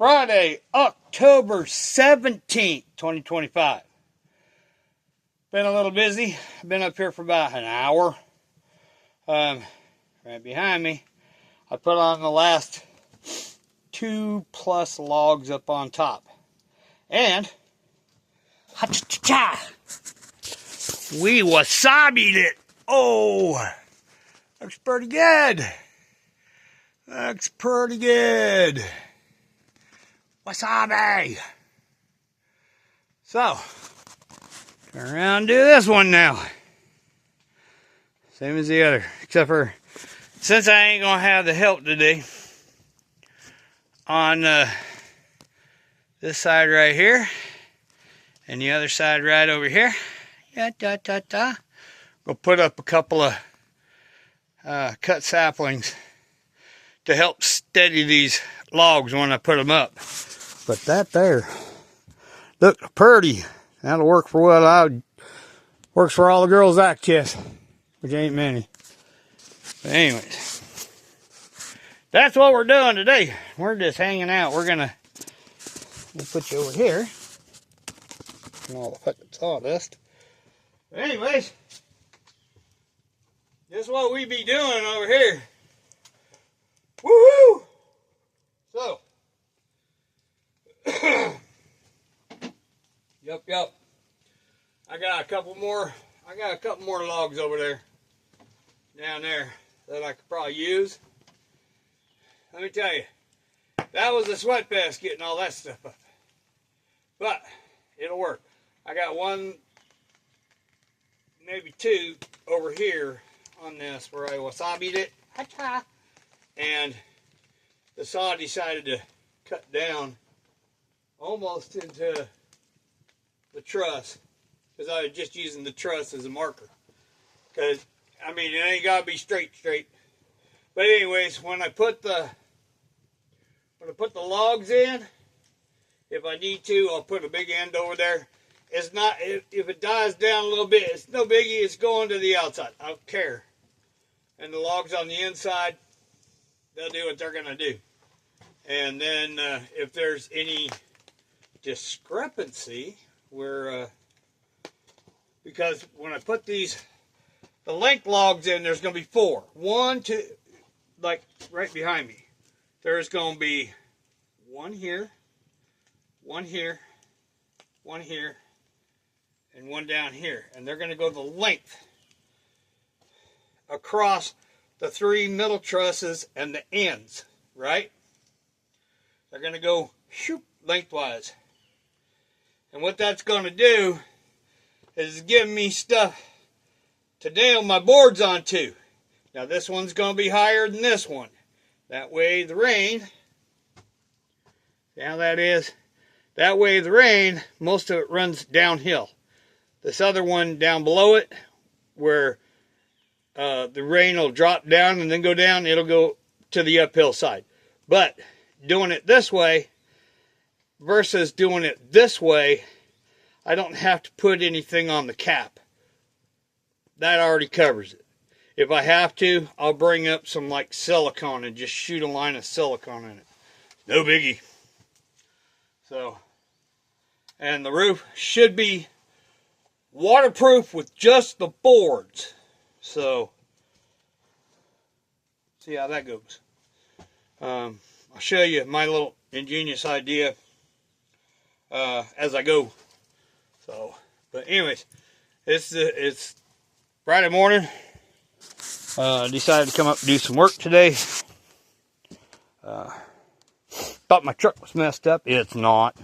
Friday, October 17th, 2025. Been a little busy. Been up here for about an hour. Right behind me, I put on the last 2+ logs up on top. And, we wasabi'd it. Oh, looks pretty good. Looks pretty good. Wasabi. So, turn around and do this one now. Same as the other, except for since I ain't gonna have the help today on this side right here and the other side right over here. We'll put up a couple of cut saplings to help steady these logs when I put them up. But that there, look pretty. That'll work for what works for all the girls' access, which ain't many. But anyways, that's what we're doing today. We're just hanging out. We'll put you over here. And all the fucking sawdust. But anyways, this is what we be doing over here. Woohoo! So, yep. I got a couple more logs over there, down there, that I could probably use. Let me tell you, that was a sweat fest getting all that stuff up. But, it'll work. I got one, maybe two over here on this where I wasabi'd it. And the saw decided to cut down almost into the truss, because I was just using the truss as a marker. Because, I mean, it ain't got to be straight. But anyways, when I put the logs in, if I need to, I'll put a big end over there. It's not, if it dies down a little bit, it's no biggie, it's going to the outside. I don't care. And the logs on the inside, they'll do what they're going to do. And then if there's any discrepancy where, because when I put the length logs in, there's going to be 4. 1, 2, like right behind me. There's going to be one here, one here, one here, and one down here. And they're going to go the length across the 3 middle trusses and the ends, right? They're going to go shoop lengthwise. And what that's going to do is give me stuff to nail my boards onto. Now this one's going to be higher than this one. That way the rain, see how that is? That way the rain, most of it runs downhill. This other one down below it, where the rain will drop down and then go down, it'll go to the uphill side. But doing it this way versus doing it this way, I don't have to put anything on the cap. That already covers it. If I have to, I'll bring up some like silicone and just shoot a line of silicone in it. No biggie. So, and the roof should be waterproof with just the boards. So, see how that goes. I'll show you my little ingenious idea as I go. So, but anyways, it's Friday morning. Decided to come up and do some work today. Thought my truck was messed up. It's not.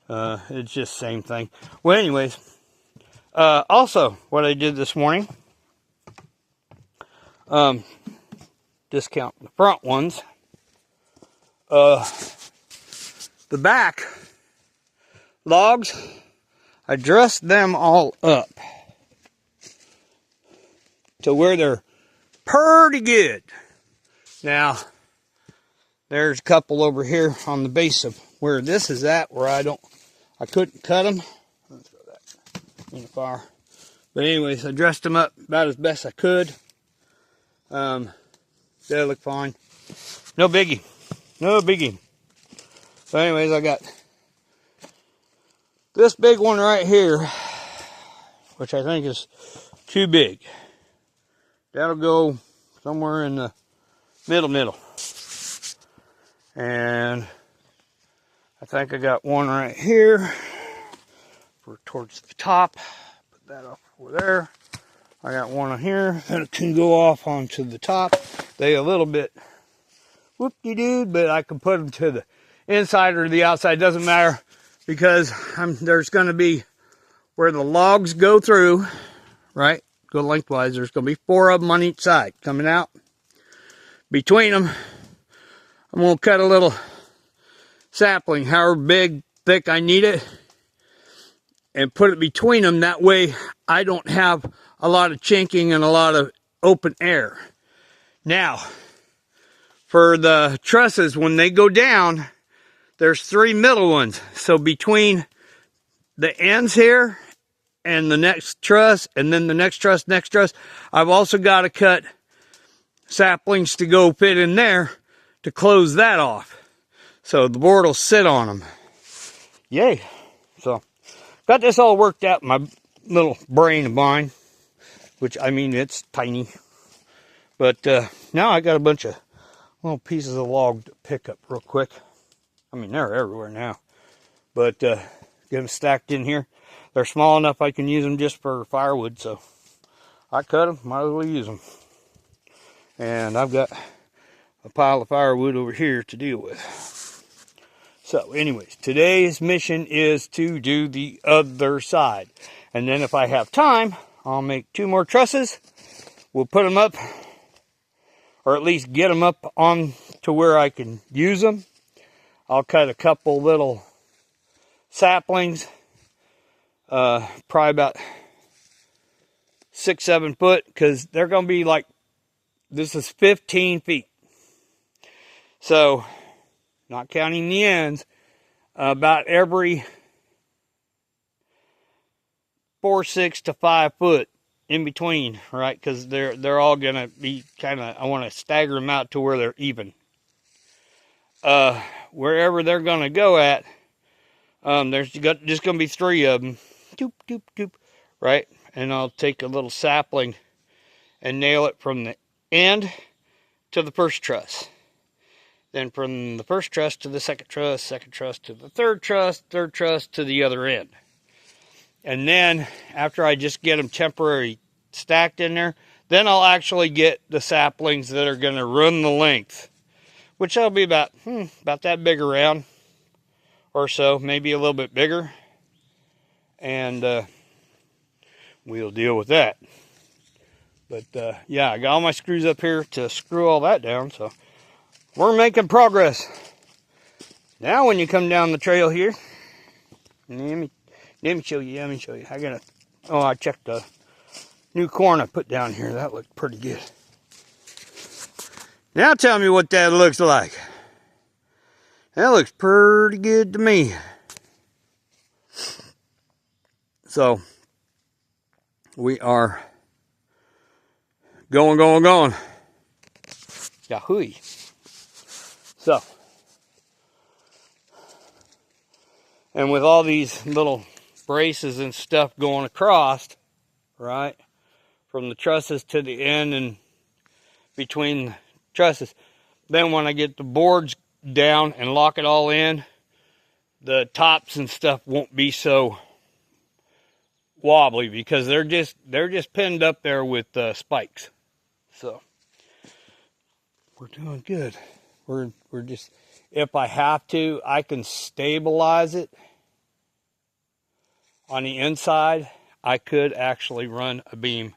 It's just the same thing. Well, anyways, also what I did this morning, discount the front ones. The back logs, I dressed them all up to where they're pretty good. Now, there's a couple over here on the base of where this is at, where I couldn't cut them. Let's throw that in the fire. But anyways, I dressed them up about as best I could. They look fine. No biggie. No biggie. So anyways, I got this big one right here, which I think is too big. That'll go somewhere in the middle. And I think I got one right here for towards the top. Put that up over there. I got one on here that can go off onto the top. They a little bit whoop-de-doo, but I can put them to the inside or the outside. Doesn't matter, because there's going to be where the logs go through, right? Go lengthwise. There's going to be 4 of them on each side coming out. Between them, I'm going to cut a little sapling, however big, thick I need it, and put it between them. That way I don't have a lot of chinking and a lot of open air. Now, for the trusses, when they go down, there's 3 middle ones. So between the ends here and the next truss, and then the next truss, I've also got to cut saplings to go fit in there to close that off. So the board will sit on them. Yay. So, got this all worked out in my little brain of mine. Which, I mean, it's tiny. But now I got a bunch of little pieces of log to pick up real quick. I mean, they're everywhere now. But get them stacked in here. They're small enough I can use them just for firewood. So I cut them, might as well use them. And I've got a pile of firewood over here to deal with. So anyways, today's mission is to do the other side. And then if I have time, I'll make 2 more trusses. We'll put them up, or at least get them up on to where I can use them. I'll cut a couple little saplings, probably about 6-7 foot, because they're going to be like, this is 15 feet. So, not counting the ends, about every 4, 6 to 5 foot in between, right? Because they're all gonna be kind of, I want to stagger them out to where they're even. Wherever they're gonna go at, there's just gonna be 3 of them, doop doop doop, right? And I'll take a little sapling and nail it from the end to the first truss. Then from the first truss to the second truss to the third truss to the other end. And then after I just get them temporary stacked in there, then I'll actually get the saplings that are going to run the length, which will be about that big around or so, maybe a little bit bigger. And we'll deal with that. But yeah, I got all my screws up here to screw all that down, so we're making progress. Now when you come down the trail here, let me show you. I checked the new corn I put down here. That looked pretty good. Now tell me what that looks like. That looks pretty good to me. So, we are going. Yahoo! So, and with all these little braces and stuff going across, right, from the trusses to the end and between the trusses, then when I get the boards down and lock it all in, the tops and stuff won't be so wobbly because they're just pinned up there with spikes. So we're doing good. We're just, if I have to, I can stabilize it on the inside. I could actually run a beam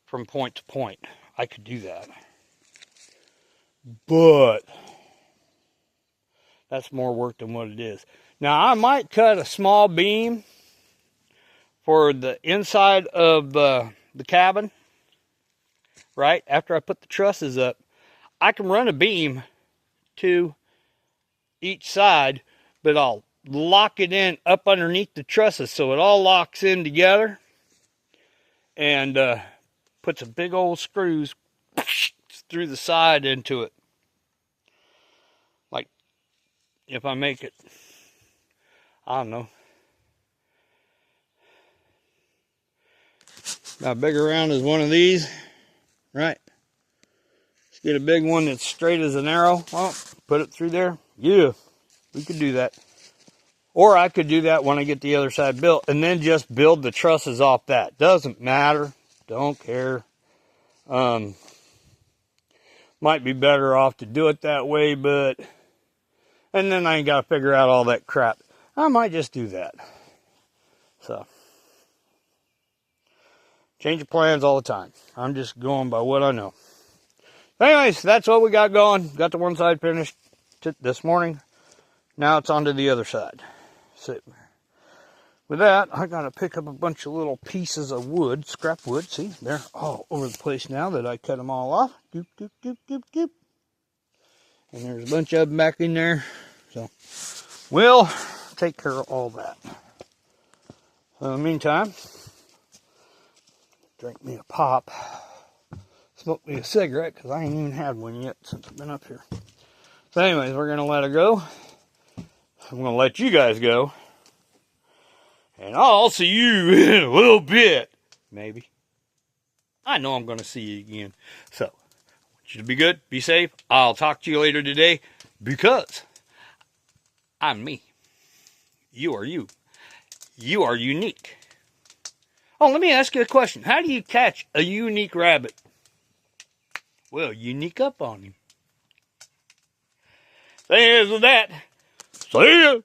from point to point. I could do that. But that's more work than what it is. Now I might cut a small beam for the inside of the cabin, right? After I put the trusses up, I can run a beam to each side, but I'll lock it in up underneath the trusses so it all locks in together and put some big old screws through the side into it. Like, if I make it, I don't know, about big around as one of these, right? Let's get a big one that's straight as an arrow. Well, put it through there. Yeah, we could do that. Or I could do that when I get the other side built and then just build the trusses off that. Doesn't matter. Don't care. Might be better off to do it that way, but... And then I ain't got to figure out all that crap. I might just do that. So... Change of plans all the time. I'm just going by what I know. Anyways, that's what we got going. Got the one side finished this morning. Now it's on to the other side. So, with that, I got to pick up a bunch of little pieces of wood, scrap wood. See, they're all over the place now that I cut them all off. Doop, doop, doop, doop, doop. And there's a bunch of them back in there. So, we'll take care of all that. So, in the meantime, drink me a pop. Smoke me a cigarette, because I ain't even had one yet since I've been up here. So anyways, we're going to let it go. I'm going to let you guys go. And I'll see you in a little bit. Maybe. I know I'm going to see you again. So, I want you to be good, be safe. I'll talk to you later today, because I'm me. You are you. You are unique. Oh, let me ask you a question. How do you catch a unique rabbit? Well, unique up on him. There's that. See ya.